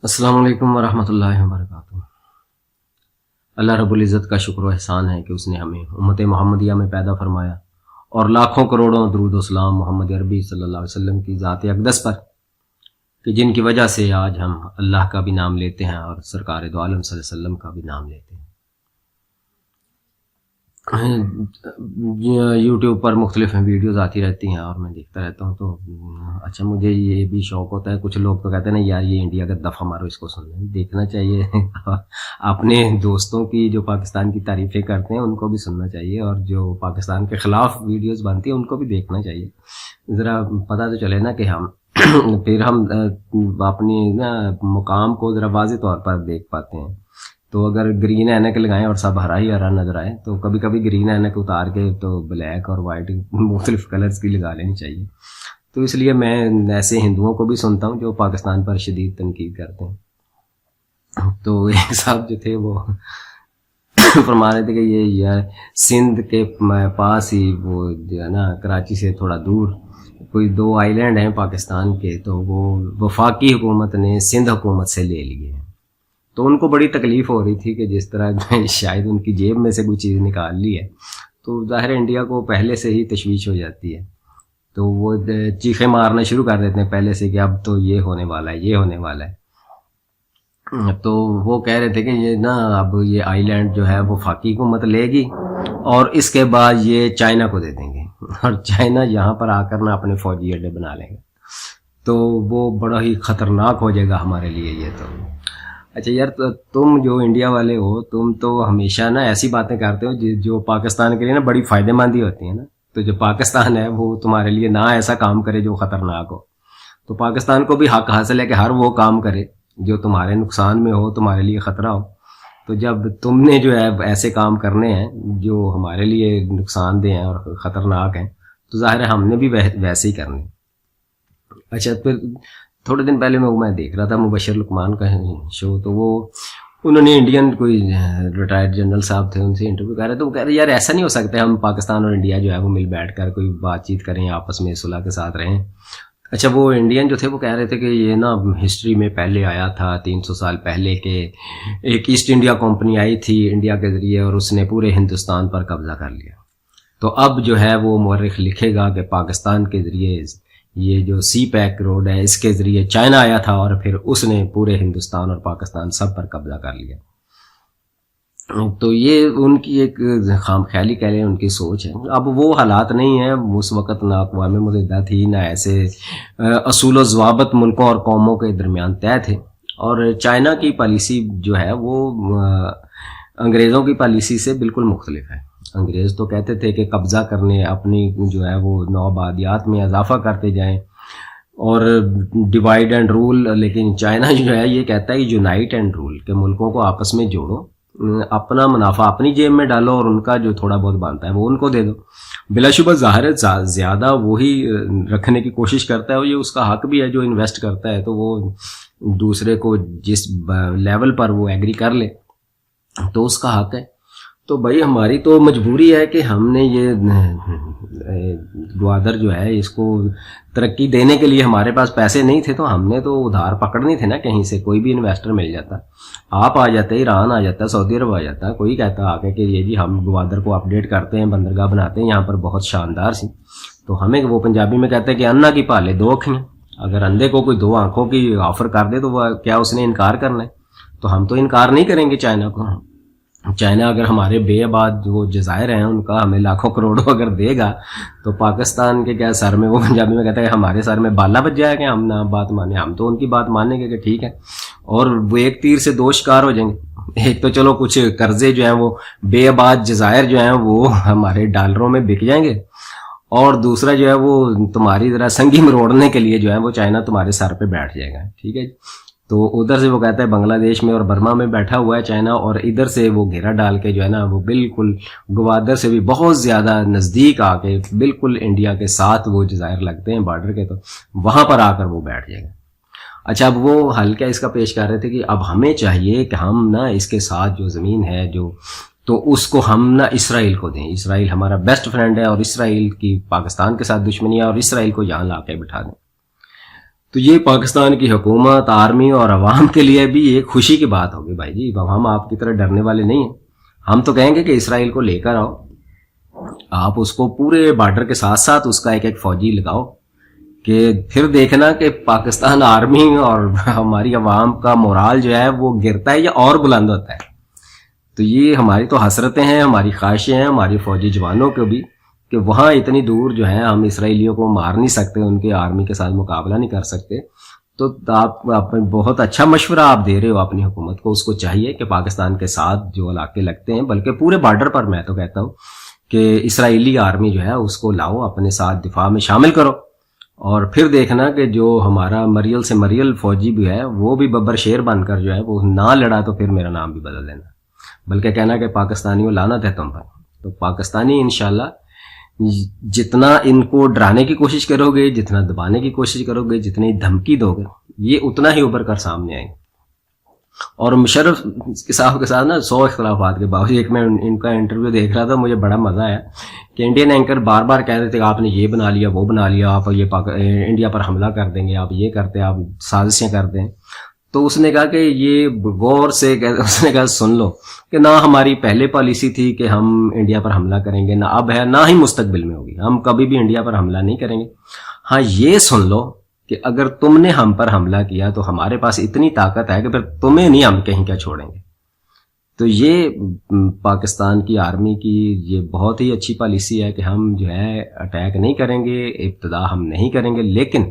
السلام علیکم ورحمۃ اللہ وبرکاتہ۔ اللہ رب العزت کا شکر و احسان ہے کہ اس نے ہمیں امت محمدیہ میں پیدا فرمایا اور لاکھوں کروڑوں درود و سلام محمد عربی صلی اللہ علیہ وسلم کی ذات اقدس پر، کہ جن کی وجہ سے آج ہم اللہ کا بھی نام لیتے ہیں اور سرکار دو عالم صلی اللہ علیہ وسلم کا بھی نام لیتے ہیں۔ یوٹیوب پر مختلف ویڈیوز آتی رہتی ہیں اور میں دیکھتا رہتا ہوں، تو اچھا مجھے یہ بھی شوق ہوتا ہے۔ کچھ لوگ تو کہتے ہیں نا یار یہ انڈیا کا دفعہ مارو، اس کو سننا دیکھنا چاہیے اپنے دوستوں کی جو پاکستان کی تعریفیں کرتے ہیں ان کو بھی سننا چاہیے، اور جو پاکستان کے خلاف ویڈیوز بنتی ہیں ان کو بھی دیکھنا چاہیے، ذرا پتہ تو چلے نا کہ ہم پھر ہم اپنی مقام کو ذرا واضح طور پر دیکھ پاتے ہیں۔ تو اگر گرین اینک لگائیں اور سب ہرا ہی ہرا نظر آئے تو کبھی کبھی گرین اینک اتار کے تو بلیک اور وائٹ مختلف کلرز کی لگا لینی چاہیے۔ تو اس لیے میں ایسے ہندوؤں کو بھی سنتا ہوں جو پاکستان پر شدید تنقید کرتے ہیں۔ تو ایک صاحب جو تھے وہ فرما رہے تھے کہ یہ سندھ کے پاس ہی وہ جو ہے نا کراچی سے تھوڑا دور کوئی 2 آئی لینڈ ہیں پاکستان کے، تو وہ وفاقی حکومت نے سندھ حکومت سے لے لیے ہیں۔ تو ان کو بڑی تکلیف ہو رہی تھی کہ جس طرح شاید ان کی جیب میں سے کوئی چیز نکال لی ہے، تو ظاہر انڈیا کو پہلے سے ہی تشویش ہو جاتی ہے، تو وہ چیخیں مارنا شروع کر دیتے ہیں پہلے سے کہ اب تو یہ ہونے والا ہے، یہ ہونے والا ہے۔ تو وہ کہہ رہے تھے کہ یہ نا اب یہ آئی لینڈ جو ہے وہ وفاقی حکومت لے گی اور اس کے بعد یہ چائنا کو دے دیں گے، اور چائنا یہاں پر آ کر نا اپنے فوجی اڈے بنا لیں گے، تو وہ بڑا ہی خطرناک ہو جائے گا ہمارے لیے یہ۔ تو اچھا یار، تم جو انڈیا والے ہو تم تو ہمیشہ نا ایسی باتیں کرتے ہو جو پاکستان کے لیے نا بڑی فائدہ مندی ہوتی ہیں نا، تو جو پاکستان ہے وہ تمہارے لیے نہ ایسا کام کرے جو خطرناک ہو، تو پاکستان کو بھی حق حاصل ہے کہ ہر وہ کام کرے جو تمہارے نقصان میں ہو، تمہارے لیے خطرہ ہو۔ تو جب تم نے جو ہے ایسے کام کرنے ہیں جو ہمارے لیے نقصان دہ ہیں اور خطرناک ہیں، تو ظاہر ہے ہم نے بھی ویسے ہی کرنے۔ اچھا، پھر تھوڑے دن پہلے میں دیکھ رہا تھا مبشر لقمان کا شو، تو وہ انہوں نے انڈین کوئی ریٹائرڈ جنرل صاحب تھے ان سے انٹرویو کر رہے، تو وہ کہہ رہے یار ایسا نہیں ہو سکتا ہم پاکستان اور انڈیا جو ہے وہ مل بیٹھ کر کوئی بات چیت کریں، آپس میں صلح کے ساتھ رہیں۔ اچھا، وہ انڈین جو تھے وہ کہہ رہے تھے کہ یہ نا ہسٹری میں پہلے آیا تھا 300 سال پہلے کہ ایک ایسٹ انڈیا کمپنی آئی تھی انڈیا کے ذریعے اور اس نے پورے ہندوستان پر قبضہ کر لیا، تو اب جو ہے وہ مورخ لکھے گا کہ پاکستان کے ذریعے یہ جو سی پیک روڈ ہے اس کے ذریعے چائنا آیا تھا اور پھر اس نے پورے ہندوستان اور پاکستان سب پر قبضہ کر لیا۔ تو یہ ان کی ایک خام خیالی کہہ لیں، ان کی سوچ ہے۔ اب وہ حالات نہیں ہیں، اس وقت نہ اقوام متحدہ تھی، نہ ایسے اصول و ضوابط ملکوں اور قوموں کے درمیان طے تھے، اور چائنا کی پالیسی جو ہے وہ انگریزوں کی پالیسی سے بالکل مختلف ہے۔ انگریز تو کہتے تھے کہ قبضہ کرنے، اپنی جو ہے وہ نوآبادیات میں اضافہ کرتے جائیں اور ڈیوائڈ اینڈ رول، لیکن چائنا جو ہے یہ کہتا ہے یونائٹ اینڈ رول، کہ ملکوں کو آپس میں جوڑو، اپنا منافع اپنی جیب میں ڈالو اور ان کا جو تھوڑا بہت بنتا ہے وہ ان کو دے دو۔ بلا شبہ ظاہر ہے زیادہ وہی رکھنے کی کوشش کرتا ہے، اور یہ اس کا حق بھی ہے، جو انویسٹ کرتا ہے تو وہ دوسرے کو جس لیول پر وہ ایگری کر لے تو اس کا حق ہے۔ تو بھائی ہماری تو مجبوری ہے کہ ہم نے یہ گوادر جو ہے اس کو ترقی دینے کے لیے، ہمارے پاس پیسے نہیں تھے تو ہم نے تو ادھار پکڑنے تھے نا، کہیں سے کوئی بھی انویسٹر مل جاتا، آپ آ جاتے، ایران آ جاتا، سعودی عرب آ جاتا، کوئی کہتا آ کے کہ یہ جی ہم گوادر کو اپڈیٹ کرتے ہیں، بندرگاہ بناتے ہیں یہاں پر بہت شاندار سی۔ تو ہمیں وہ پنجابی میں کہتے ہیں کہ انا کی پالے 2 آنکھیں، اگر اندھے کو کوئی 2 آنکھوں کی آفر کر دے تو وہ کیا اس نے انکار کرنا ہے؟ تو ہم تو انکار نہیں کریں گے چائنا کو۔ چائنا اگر ہمارے بے آباد وہ جزائر ہیں ان کا ہمیں لاکھوں کروڑوں اگر دے گا تو پاکستان کے کیا سر میں، وہ پنجابی میں کہتا ہے ہمارے سر میں بالا بج جائے کہ ہم نہ بات مانیں، ہم تو ان کی بات مانیں گے کہ ٹھیک ہے، اور وہ ایک تیر سے 2 شکار ہو جائیں گے۔ ایک تو چلو کچھ قرضے جو ہیں وہ بے آباد جزائر جو ہیں وہ ہمارے ڈالروں میں بک جائیں گے، اور دوسرا جو ہے وہ تمہاری ذرا سنگی مروڑنے کے لیے جو ہے وہ چائنا تمہارے سر پہ بیٹھ جائے گا، ٹھیک ہے۔ تو ادھر سے وہ کہتا ہے بنگلہ دیش میں اور برما میں بیٹھا ہوا ہے چائنا، اور ادھر سے وہ گھیرا ڈال کے جو ہے نا وہ بالکل گوادر سے بھی بہت زیادہ نزدیک آ کے بالکل انڈیا کے ساتھ وہ جزائر لگتے ہیں بارڈر کے، تو وہاں پر آ کر وہ بیٹھ جائے گا۔ اچھا، اب وہ حل کیا اس کا پیش کر رہے تھے کہ اب ہمیں چاہیے کہ ہم نا اس کے ساتھ جو زمین ہے جو، تو اس کو ہم نا اسرائیل کو دیں، اسرائیل ہمارا بیسٹ فرینڈ ہے اور اسرائیل کی پاکستان کے ساتھ دشمنی ہے، اور اسرائیل کو یہاں لا کے بٹھا دیں۔ تو یہ پاکستان کی حکومت، آرمی اور عوام کے لیے بھی ایک خوشی کی بات ہوگی بھائی جی. ہم آپ کی طرح ڈرنے والے نہیں ہیں. ہم تو کہیں گے کہ اسرائیل کو لے کر آؤ، آپ اس کو پورے بارڈر کے ساتھ ساتھ اس کا ایک ایک فوجی لگاؤ، کہ پھر دیکھنا کہ پاکستان آرمی اور ہماری عوام کا مورال جو ہے وہ گرتا ہے یا اور بلند ہوتا ہے. تو یہ ہماری تو حسرتیں ہیں، ہماری خواہشیں ہیں ہماری فوجی جوانوں کو بھی، کہ وہاں اتنی دور جو ہے ہم اسرائیلیوں کو مار نہیں سکتے، ان کے آرمی کے ساتھ مقابلہ نہیں کر سکتے. تو آپ بہت اچھا مشورہ آپ دے رہے ہو اپنی حکومت کو. اس کو چاہیے کہ پاکستان کے ساتھ جو علاقے لگتے ہیں، بلکہ پورے بارڈر پر میں تو کہتا ہوں کہ اسرائیلی آرمی جو ہے اس کو لاؤ، اپنے ساتھ دفاع میں شامل کرو، اور پھر دیکھنا کہ جو ہمارا مریل سے مریل فوجی بھی ہے وہ بھی ببر شیر بن کر جو ہے وہ نہ لڑا تو پھر میرا نام بھی بدل دینا، بلکہ کہنا کہ پاکستانیوں لعنت ہے تم پر. تو پاکستانی انشاءاللہ جتنا ان کو ڈرانے کی کوشش کرو گے، جتنا دبانے کی کوشش کرو گے، جتنی دھمکی دو گے، یہ اتنا ہی ابھر کر سامنے آئیں گے. اور مشرف صاحب کے ساتھ نا 100 اختلافات کے باوجود، ایک میں ان کا انٹرویو دیکھ رہا تھا، مجھے بڑا مزہ آیا کہ انڈین اینکر بار بار کہہ رہے تھے کہ آپ نے یہ بنا لیا، وہ بنا لیا، آپ یہ انڈیا پر حملہ کر دیں گے، آپ یہ کرتے ہیں، آپ سازشیں کرتے ہیں. تو اس نے کہا کہ یہ غور سے اس نے کہا سن لو کہ نہ ہماری پہلے پالیسی تھی کہ ہم انڈیا پر حملہ کریں گے، نہ اب ہے، نہ ہی مستقبل میں ہوگی. ہم کبھی بھی انڈیا پر حملہ نہیں کریں گے. ہاں یہ سن لو کہ اگر تم نے ہم پر حملہ کیا تو ہمارے پاس اتنی طاقت ہے کہ پھر تمہیں نہیں ہم کہیں کیا چھوڑیں گے. تو یہ پاکستان کی آرمی کی یہ بہت ہی اچھی پالیسی ہے کہ ہم جو ہے اٹیک نہیں کریں گے، ابتدا ہم نہیں کریں گے، لیکن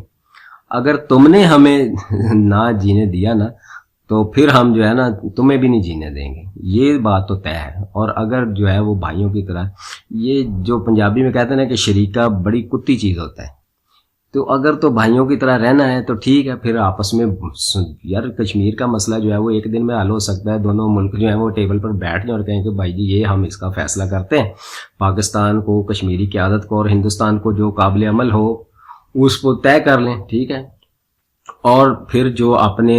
اگر تم نے ہمیں نہ جینے دیا نا تو پھر ہم جو ہے نا تمہیں بھی نہیں جینے دیں گے. یہ بات تو طے ہے. اور اگر جو ہے وہ بھائیوں کی طرح، یہ جو پنجابی میں کہتے ہیں نا کہ شریکہ بڑی کتی چیز ہوتا ہے، تو اگر تو بھائیوں کی طرح رہنا ہے تو ٹھیک ہے، پھر آپس میں یار کشمیر کا مسئلہ جو ہے وہ ایک دن میں حل ہو سکتا ہے. دونوں ملک جو ہیں وہ ٹیبل پر بیٹھ جائیں اور کہیں کہ بھائی جی یہ ہم اس کا فیصلہ کرتے ہیں، پاکستان کو، کشمیری قیادت کو اور ہندوستان کو جو قابل عمل ہو اس کو طے کر لیں، ٹھیک ہے. اور پھر جو اپنے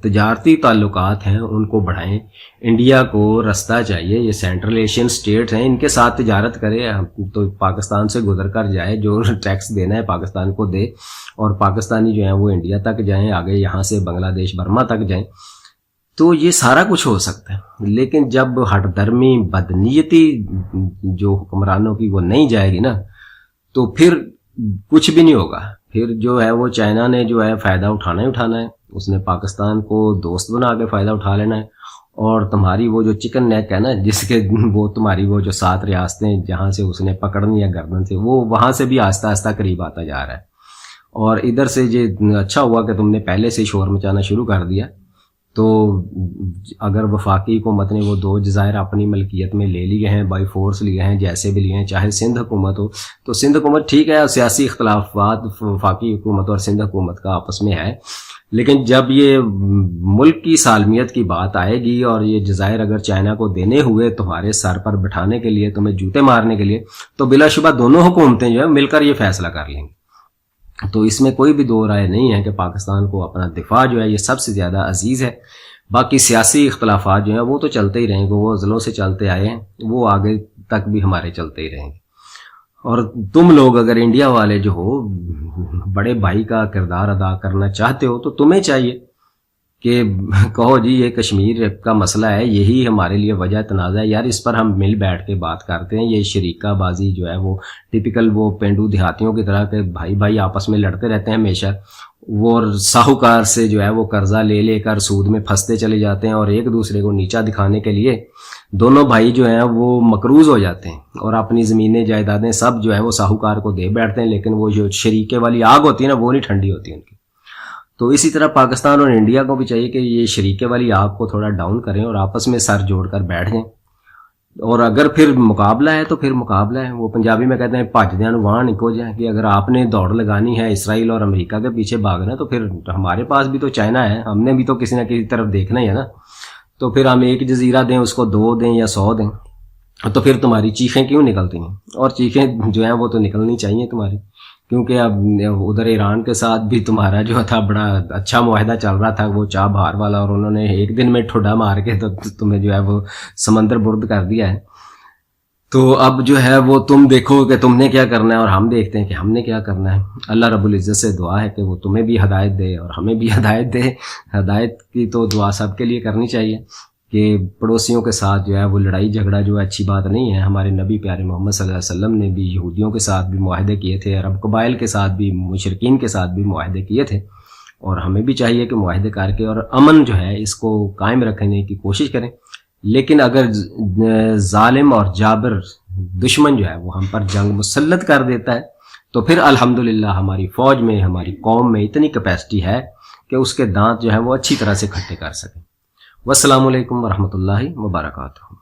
تجارتی تعلقات ہیں ان کو بڑھائیں. انڈیا کو رستہ چاہیے، یہ سینٹرل ایشین سٹیٹس ہیں، ان کے ساتھ تجارت کرے تو پاکستان سے گزر کر جائے، جو ٹیکس دینا ہے پاکستان کو دے، اور پاکستانی جو ہیں وہ انڈیا تک جائیں، آگے یہاں سے بنگلہ دیش، برما تک جائیں. تو یہ سارا کچھ ہو سکتا ہے. لیکن جب ہٹ درمی بدنیتی جو حکمرانوں کی وہ نہیں جائے گی نا تو پھر کچھ بھی نہیں ہوگا. پھر جو ہے وہ چائنا نے جو ہے فائدہ اٹھانا ہی اٹھانا ہے، اس نے پاکستان کو دوست بنا کے فائدہ اٹھا لینا ہے. اور تمہاری وہ جو چکن نیک ہے نا، جس کے وہ تمہاری وہ جو 7 ریاستیں جہاں سے اس نے پکڑنی ہے گردن سے، وہ وہاں سے بھی آہستہ آہستہ قریب آتا جا رہا ہے. اور ادھر سے یہ اچھا ہوا کہ تم نے پہلے سے شور مچانا شروع کر دیا. تو اگر وفاقی حکومت نے وہ 2 جزائر اپنی ملکیت میں لے لیے ہیں، بائی فورس لیے ہیں، جیسے بھی لیے ہیں، چاہے سندھ حکومت ہو تو سندھ حکومت ٹھیک ہے، سیاسی اختلافات وفاقی حکومت اور سندھ حکومت کا آپس میں ہے، لیکن جب یہ ملک کی سالمیت کی بات آئے گی اور یہ جزائر اگر چائنا کو دینے ہوئے تمہارے سر پر بٹھانے کے لیے، تمہیں جوتے مارنے کے لیے، تو بلا شبہ دونوں حکومتیں جو ہے مل کر یہ فیصلہ کر لیں گی. تو اس میں کوئی بھی دو رائے نہیں ہے کہ پاکستان کو اپنا دفاع جو ہے یہ سب سے زیادہ عزیز ہے. باقی سیاسی اختلافات جو ہیں وہ تو چلتے ہی رہیں گے، وہ ازلوں سے چلتے آئے ہیں، وہ آگے تک بھی ہمارے چلتے ہی رہیں گے. اور تم لوگ اگر انڈیا والے جو ہو بڑے بھائی کا کردار ادا کرنا چاہتے ہو تو تمہیں چاہیے کہ کہو جی یہ کشمیر کا مسئلہ ہے، یہی ہمارے لیے وجہ تنازع ہے، یار اس پر ہم مل بیٹھ کے بات کرتے ہیں. یہ شریکہ بازی جو ہے وہ ٹپیکل وہ پینڈو دیہاتیوں کی طرح کہ بھائی بھائی آپس میں لڑتے رہتے ہیں ہمیشہ، وہ ساہوکار سے جو ہے وہ قرضہ لے لے کر سود میں پھنستے چلے جاتے ہیں، اور ایک دوسرے کو نیچا دکھانے کے لیے دونوں بھائی جو ہیں وہ مقروض ہو جاتے ہیں اور اپنی زمینیں جائیدادیں سب جو ہیں وہ ساہوکار کو دے بیٹھتے ہیں، لیکن وہ جو شریکے والی آگ ہوتی ہے نا وہ نہیں ٹھنڈی ہوتی ان کی. تو اسی طرح پاکستان اور انڈیا کو بھی چاہیے کہ یہ شریکے والی آگ کو تھوڑا ڈاؤن کریں اور آپس میں سر جوڑ کر بیٹھ جائیں. اور اگر پھر مقابلہ ہے تو پھر مقابلہ ہے. وہ پنجابی میں کہتے ہیں بھج دیاں وہاں نکو جائیں، کہ اگر آپ نے دوڑ لگانی ہے اسرائیل اور امریکہ کے پیچھے بھاگنا ہے تو پھر ہمارے پاس بھی تو چائنا ہے، ہم نے بھی تو کسی نہ کسی طرف دیکھنا ہی ہے نا. تو پھر ہم ایک جزیرہ دیں، اس کو 2 دیں یا 100 دیں، تو پھر تمہاری چیخیں کیوں نکلتی ہیں؟ اور چیخیں جو ہیں وہ تو نکلنی چاہیے تمہاری، کیونکہ اب ادھر ایران کے ساتھ بھی تمہارا جو تھا بڑا اچھا معاہدہ چل رہا تھا، وہ چاہ بہار والا، اور انہوں نے ایک دن میں ٹھڈا مار کے تو تمہیں جو ہے وہ سمندر برد کر دیا ہے. تو اب جو ہے وہ تم دیکھو کہ تم نے کیا کرنا ہے اور ہم دیکھتے ہیں کہ ہم نے کیا کرنا ہے. اللہ رب العزت سے دعا ہے کہ وہ تمہیں بھی ہدایت دے اور ہمیں بھی ہدایت دے. ہدایت کی تو دعا سب کے لیے کرنی چاہیے کہ پڑوسیوں کے ساتھ جو ہے وہ لڑائی جھگڑا جو ہے اچھی بات نہیں ہے. ہمارے نبی پیارے محمد صلی اللہ علیہ وسلم نے بھی یہودیوں کے ساتھ بھی معاہدے کیے تھے، عرب قبائل کے ساتھ بھی، مشرکین کے ساتھ بھی معاہدے کیے تھے، اور ہمیں بھی چاہیے کہ معاہدے کر کے اور امن جو ہے اس کو قائم رکھنے کی کوشش کریں. لیکن اگر ظالم اور جابر دشمن جو ہے وہ ہم پر جنگ مسلط کر دیتا ہے تو پھر الحمدللہ ہماری فوج میں، ہماری قوم میں اتنی کیپیسٹی ہے کہ اس کے دانت جو ہے وہ اچھی طرح سے کھٹے کر سکیں. والسلام علیکم ورحمۃ اللہ وبرکاتہ.